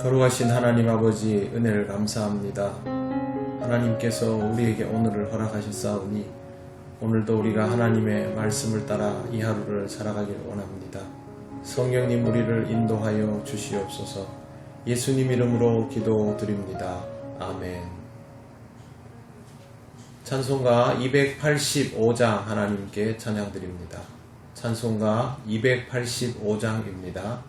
거룩하신 하나님 아버지, 은혜를 감사합니다. 하나님께서 우리에게 오늘을 허락하셨사오니 오늘도 우리가 하나님의 말씀을 따라 이 하루를 살아가길 원합니다. 성령님, 우리를 인도하여 주시옵소서. 예수님 이름으로 기도드립니다. 아멘. 찬송가 285장 하나님께 찬양드립니다. 찬송가 285장입니다.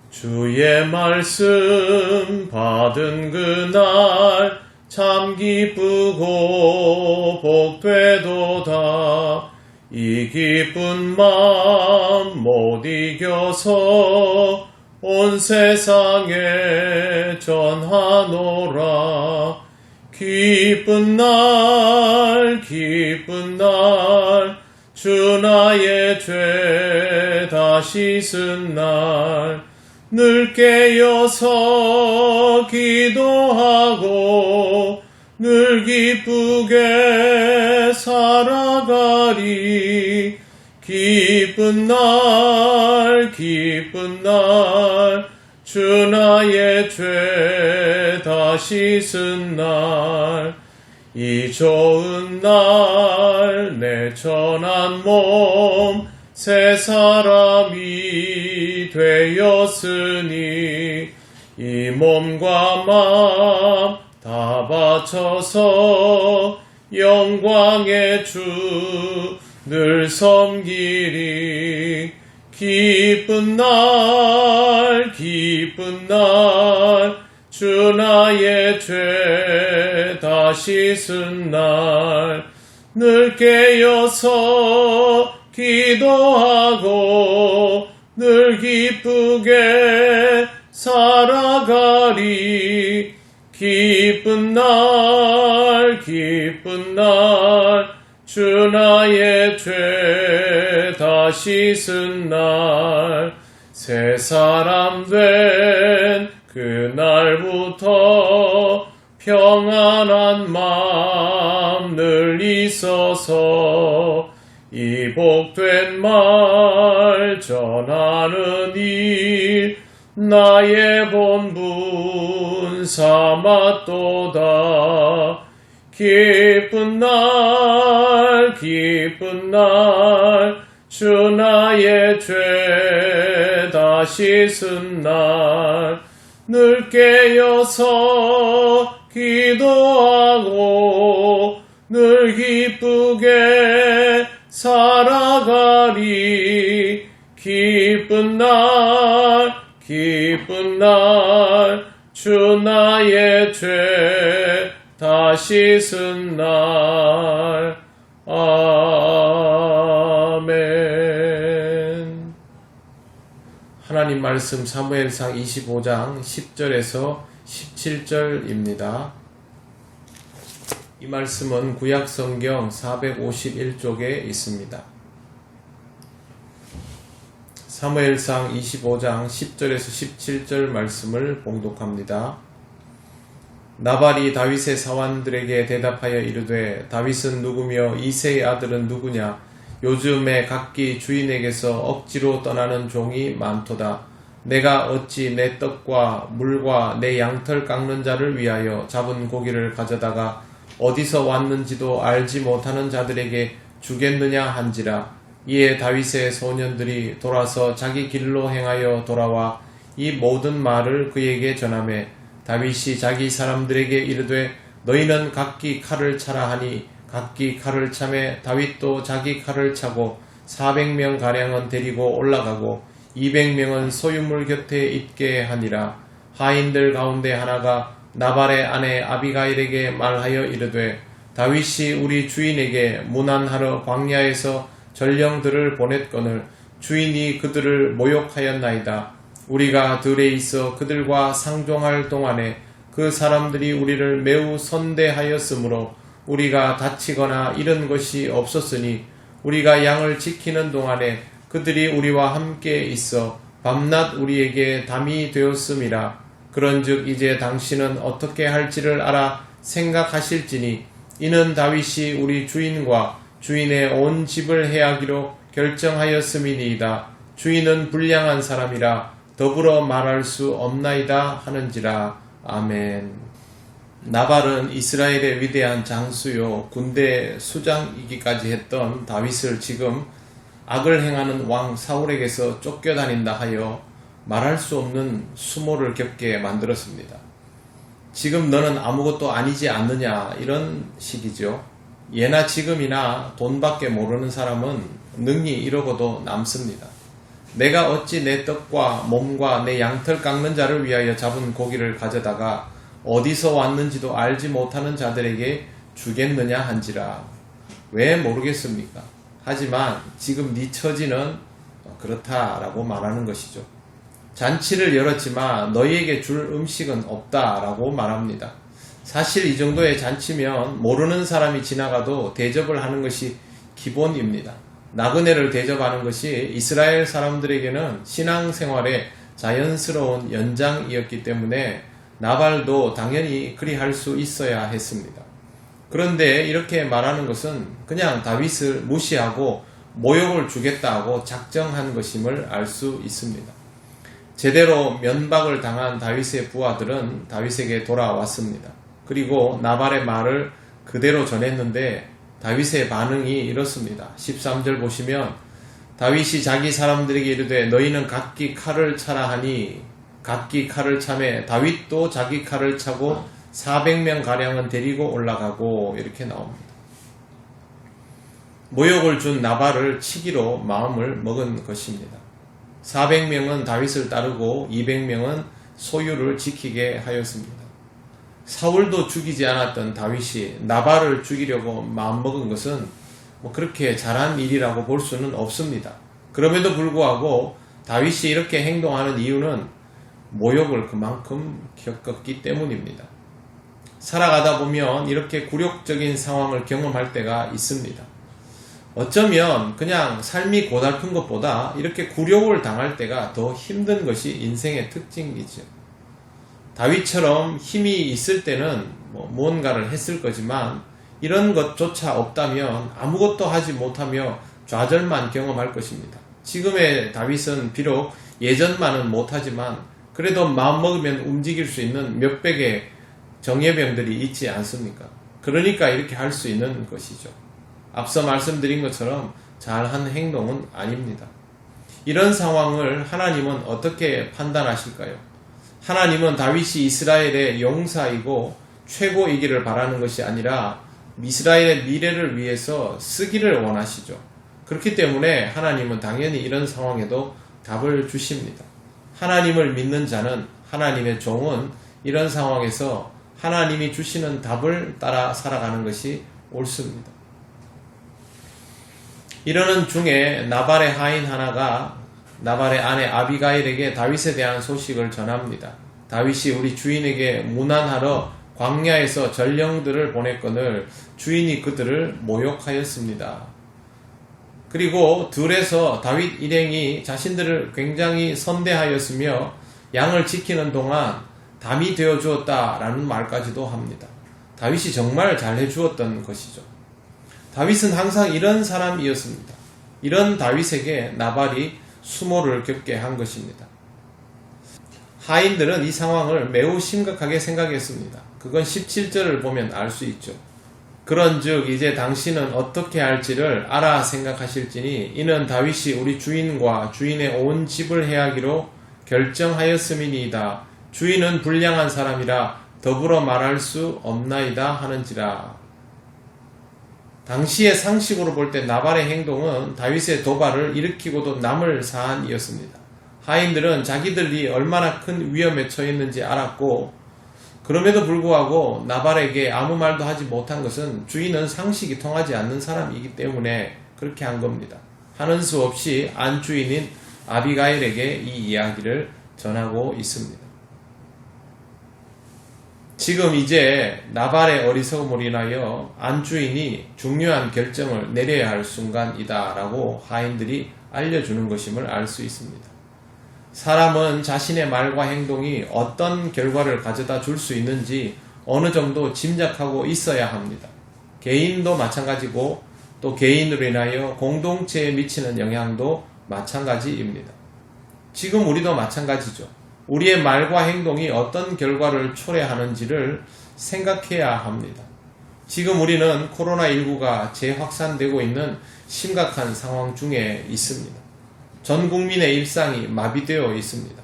주의 말씀 받은 그날 참 기쁘고 복되도다. 이 기쁜 마음 못 이겨서 온 세상에 전하노라. 기쁜 날 주 나의 죄 다 씻은 날 늘 깨어서 기도하고 늘 기쁘게 살아가리. 기쁜 날 주 나의 죄 다 씻은 날 이 좋은 날 내 천한 몸 새 사람이 되었으니 이 몸과 마음 다 바쳐서 영광의 주 늘 섬기리. 기쁜 날 주 나의 죄 다 씻은 날 늘 깨어서 기도하고 늘 기쁘게 살아가리. 기쁜 날 주 나의 죄 다 씻은 날 새 사람 된 그날부터 평안한 마음 늘 있어서 이 복된 말 전하는 일 나의 본분 삼았도다. 기쁜 날 주 나의 죄 다 씻은 날 늘 깨어서 기도하고 늘 기쁘게 살아가리. 기쁜 날 주 나의 죄 다 씻은 날. 아멘. 하나님 말씀 사무엘상 25장 10절에서 17절입니다. 이 말씀은 구약성경 451쪽에 있습니다. 사무엘상 25장 10절에서 17절 말씀을 봉독합니다. 나발이 다윗의 사환들에게 대답하여 이르되 다윗은 누구며 이새의 아들은 누구냐? 요즘에 각기 주인에게서 억지로 떠나는 종이 많도다. 내가 어찌 내 떡과 물과 내 양털 깎는 자를 위하여 잡은 고기를 가져다가 어디서 왔는지도 알지 못하는 자들에게 주겠느냐 한지라. 이에 다윗의 소년들이 돌아서 자기 길로 행하여 돌아와 이 모든 말을 그에게 전하매 다윗이 자기 사람들에게 이르되 너희는 각기 칼을 차라 하니 각기 칼을 차매 다윗도 자기 칼을 차고 400명 가량은 데리고 올라가고 200명은 소유물 곁에 있게 하니라. 하인들 가운데 하나가 나발의 아내 아비가일에게 말하여 이르되 다윗이 우리 주인에게 문안하러 광야에서 전령들을 보냈거늘 주인이 그들을 모욕하였나이다. 우리가 들에 있어 그들과 상종할 동안에 그 사람들이 우리를 매우 선대하였으므로 우리가 다치거나 잃은 것이 없었으니 우리가 양을 지키는 동안에 그들이 우리와 함께 있어 밤낮 우리에게 담이 되었음이라. 그런즉 이제 당신은 어떻게 할지를 알아 생각하실지니 이는 다윗이 우리 주인과 주인의 온 집을 해하기로 결정하였음이니이다. 주인은 불량한 사람이라 더불어 말할 수 없나이다 하는지라. 아멘. 나발은 이스라엘의 위대한 장수요 군대 수장이기까지 했던 다윗을 지금 악을 행하는 왕 사울에게서 쫓겨다닌다 하여 말할 수 없는 수모를 겪게 만들었습니다. 지금 너는 아무것도 아니지 않느냐, 이런 식이죠. 예나 지금이나 돈밖에 모르는 사람은 능히 이러고도 남습니다. 내가 어찌 내 떡과 몸과 내 양털 깎는 자를 위하여 잡은 고기를 가져다가 어디서 왔는지도 알지 못하는 자들에게 주겠느냐 한지라. 왜 모르겠습니까? 하지만 지금 네 처지는 그렇다라고 말하는 것이죠. 잔치를 열었지만 너희에게 줄 음식은 없다라고 말합니다. 사실 이 정도의 잔치면 모르는 사람이 지나가도 대접을 하는 것이 기본입니다. 나그네를 대접하는 것이 이스라엘 사람들에게는 신앙생활의 자연스러운 연장이었기 때문에 나발도 당연히 그리할 수 있어야 했습니다. 그런데 이렇게 말하는 것은 그냥 다윗을 무시하고 모욕을 주겠다고 작정한 것임을 알 수 있습니다. 제대로 면박을 당한 다윗의 부하들은 다윗에게 돌아왔습니다. 그리고 나발의 말을 그대로 전했는데 다윗의 반응이 이렇습니다. 13절 보시면 다윗이 자기 사람들에게 이르되 너희는 각기 칼을 차라 하니 각기 칼을 차매 다윗도 자기 칼을 차고 400명 가량은 데리고 올라가고, 이렇게 나옵니다. 모욕을 준 나발을 치기로 마음을 먹은 것입니다. 400명은 다윗을 따르고 200명은 소유를 지키게 하였습니다. 사울도 죽이지 않았던 다윗이 나발을 죽이려고 마음먹은 것은 그렇게 잘한 일이라고 볼 수는 없습니다. 그럼에도 불구하고 다윗이 이렇게 행동하는 이유는 모욕을 그만큼 겪었기 때문입니다. 살아가다 보면 이렇게 굴욕적인 상황을 경험할 때가 있습니다. 어쩌면 그냥 삶이 고달픈 것보다 이렇게 굴욕을 당할 때가 더 힘든 것이 인생의 특징이죠. 다윗처럼 힘이 있을 때는 무언가를 했을 거지만 이런 것조차 없다면 아무것도 하지 못하며 좌절만 경험할 것입니다. 지금의 다윗은 비록 예전만은 못하지만 그래도 마음먹으면 움직일 수 있는 몇백의 정예병들이 있지 않습니까? 그러니까 이렇게 할 수 있는 것이죠. 앞서 말씀드린 것처럼 잘한 행동은 아닙니다. 이런 상황을 하나님은 어떻게 판단하실까요? 하나님은 다윗이 이스라엘의 용사이고 최고이기를 바라는 것이 아니라 이스라엘의 미래를 위해서 쓰기를 원하시죠. 그렇기 때문에 하나님은 당연히 이런 상황에도 답을 주십니다. 하나님을 믿는 자는, 하나님의 종은 이런 상황에서 하나님이 주시는 답을 따라 살아가는 것이 옳습니다. 이러는 중에 나발의 하인 하나가 나발의 아내 아비가일에게 다윗에 대한 소식을 전합니다. 다윗이 우리 주인에게 문안하러 광야에서 전령들을 보냈거늘 주인이 그들을 모욕하였습니다. 그리고 들에서 다윗 일행이 자신들을 굉장히 선대하였으며 양을 지키는 동안 담이 되어 주었다라는 말까지도 합니다. 다윗이 정말 잘해 주었던 것이죠. 다윗은 항상 이런 사람이었습니다. 이런 다윗에게 나발이 수모를 겪게 한 것입니다. 하인들은 이 상황을 매우 심각하게 생각했습니다. 그건 17절을 보면 알 수 있죠. 그런즉 이제 당신은 어떻게 할지를 알아 생각하실지니 이는 다윗이 우리 주인과 주인의 온 집을 해하기로 결정하였음이니이다. 주인은 불량한 사람이라 더불어 말할 수 없나이다 하는지라. 당시의 상식으로 볼 때 나발의 행동은 다윗의 도발을 일으키고도 남을 사안이었습니다. 하인들은 자기들이 얼마나 큰 위험에 처했는지 알았고 그럼에도 불구하고 나발에게 아무 말도 하지 못한 것은 주인은 상식이 통하지 않는 사람이기 때문에 그렇게 한 겁니다. 하는 수 없이 안주인인 아비가일에게 이 이야기를 전하고 있습니다. 지금 이제 나발의 어리석음으로 인하여 안주인이 중요한 결정을 내려야 할 순간이다 라고 하인들이 알려주는 것임을 알 수 있습니다. 사람은 자신의 말과 행동이 어떤 결과를 가져다 줄 수 있는지 어느 정도 짐작하고 있어야 합니다. 개인도 마찬가지고 또 개인으로 인하여 공동체에 미치는 영향도 마찬가지입니다. 지금 우리도 마찬가지죠. 우리의 말과 행동이 어떤 결과를 초래하는지를 생각해야 합니다. 지금 우리는 코로나19가 재확산되고 있는 심각한 상황 중에 있습니다. 전 국민의 일상이 마비되어 있습니다.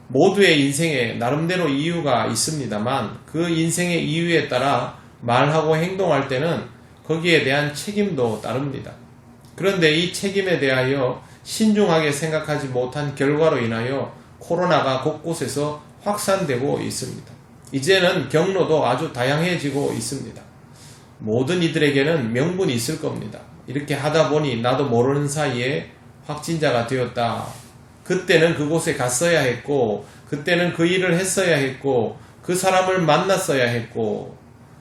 모두의 인생에 나름대로 이유가 있습니다만 그 인생의 이유에 따라 말하고 행동할 때는 거기에 대한 책임도 따릅니다. 그런데 이 책임에 대하여 신중하게 생각하지 못한 결과로 인하여 코로나가 곳곳에서 확산되고 있습니다. 이제는 경로도 아주 다양해지고 있습니다. 모든 이들에게는 명분이 있을 겁니다. 이렇게 하다 보니 나도 모르는 사이에 확진자가 되었다. 그때는 그곳에 갔어야 했고, 그때는 그 일을 했어야 했고, 그 사람을 만났어야 했고,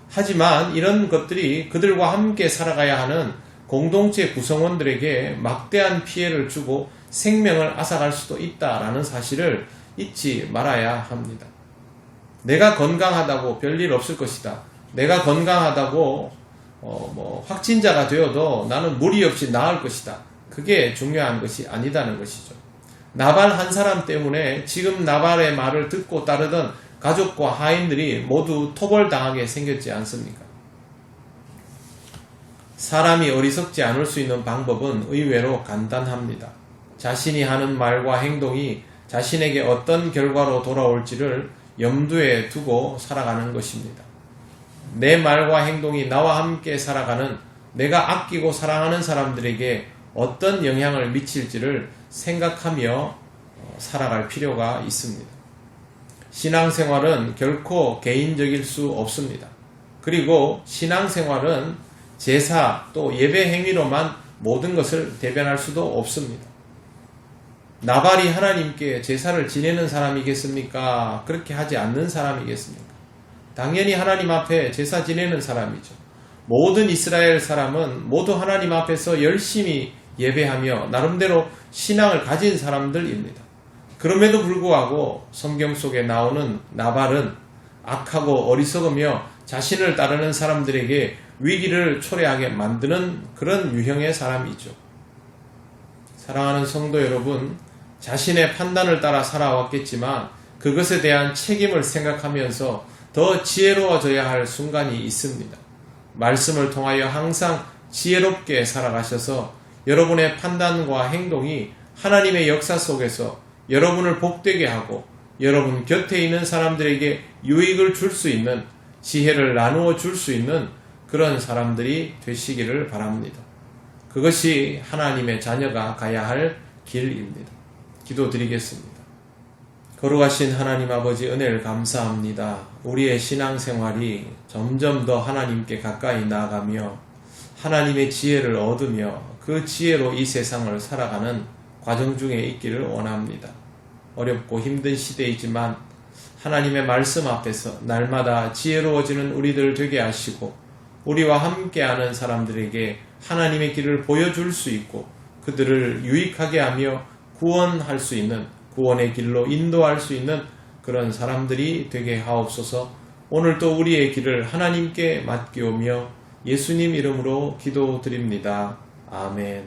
하지만 이런 것들이 그들과 함께 살아가야 하는 공동체 구성원들에게 막대한 피해를 주고 생명을 앗아갈 수도 있다라는 사실을 잊지 말아야 합니다. 내가 건강하다고 별일 없을 것이다. 내가 건강하다고 확진자가 되어도 나는 무리 없이 나을 것이다. 그게 중요한 것이 아니다는 것이죠. 나발 한 사람 때문에 지금 나발의 말을 듣고 따르던 가족과 하인들이 모두 토벌당하게 생겼지 않습니까? 사람이 어리석지 않을 수 있는 방법은 의외로 간단합니다. 자신이 하는 말과 행동이 자신에게 어떤 결과로 돌아올지를 염두에 두고 살아가는 것입니다. 내 말과 행동이 나와 함께 살아가는, 내가 아끼고 사랑하는 사람들에게 어떤 영향을 미칠지를 생각하며 살아갈 필요가 있습니다. 신앙생활은 결코 개인적일 수 없습니다. 그리고 신앙생활은 제사 또 예배 행위로만 모든 것을 대변할 수도 없습니다. 나발이 하나님께 제사를 지내는 사람이겠습니까? 그렇게 하지 않는 사람이겠습니까? 당연히 하나님 앞에 제사 지내는 사람이죠. 모든 이스라엘 사람은 모두 하나님 앞에서 열심히 예배하며 나름대로 신앙을 가진 사람들입니다. 그럼에도 불구하고 성경 속에 나오는 나발은 악하고 어리석으며 자신을 따르는 사람들에게 위기를 초래하게 만드는 그런 유형의 사람이죠. 사랑하는 성도 여러분, 자신의 판단을 따라 살아왔겠지만 그것에 대한 책임을 생각하면서 더 지혜로워져야 할 순간이 있습니다. 말씀을 통하여 항상 지혜롭게 살아가셔서 여러분의 판단과 행동이 하나님의 역사 속에서 여러분을 복되게 하고 여러분 곁에 있는 사람들에게 유익을 줄 수 있는, 지혜를 나누어 줄 수 있는 그런 사람들이 되시기를 바랍니다. 그것이 하나님의 자녀가 가야 할 길입니다. 기도드리겠습니다. 거룩하신 하나님 아버지, 은혜를 감사합니다. 우리의 신앙생활이 점점 더 하나님께 가까이 나아가며 하나님의 지혜를 얻으며 그 지혜로 이 세상을 살아가는 과정 중에 있기를 원합니다. 어렵고 힘든 시대이지만 하나님의 말씀 앞에서 날마다 지혜로워지는 우리들 되게 하시고 우리와 함께하는 사람들에게 하나님의 길을 보여줄 수 있고 그들을 유익하게 하며 구원할 수 있는, 구원의 길로 인도할 수 있는 그런 사람들이 되게 하옵소서. 오늘도 우리의 길을 하나님께 맡기오며 예수님 이름으로 기도드립니다. 아멘.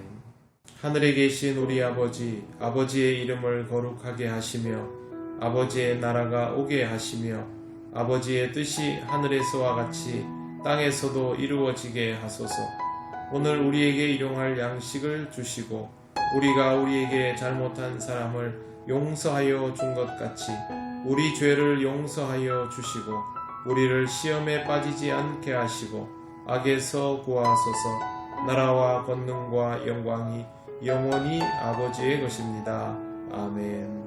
하늘에 계신 우리 아버지, 아버지의 이름을 거룩하게 하시며 아버지의 나라가 오게 하시며 아버지의 뜻이 하늘에서와 같이 땅에서도 이루어지게 하소서. 오늘 우리에게 일용할 양식을 주시고 우리가 우리에게 잘못한 사람을 용서하여 준 것 같이 우리 죄를 용서하여 주시고 우리를 시험에 빠지지 않게 하시고 악에서 구하소서. 나라와 권능과 영광이 영원히 아버지의 것입니다. 아멘.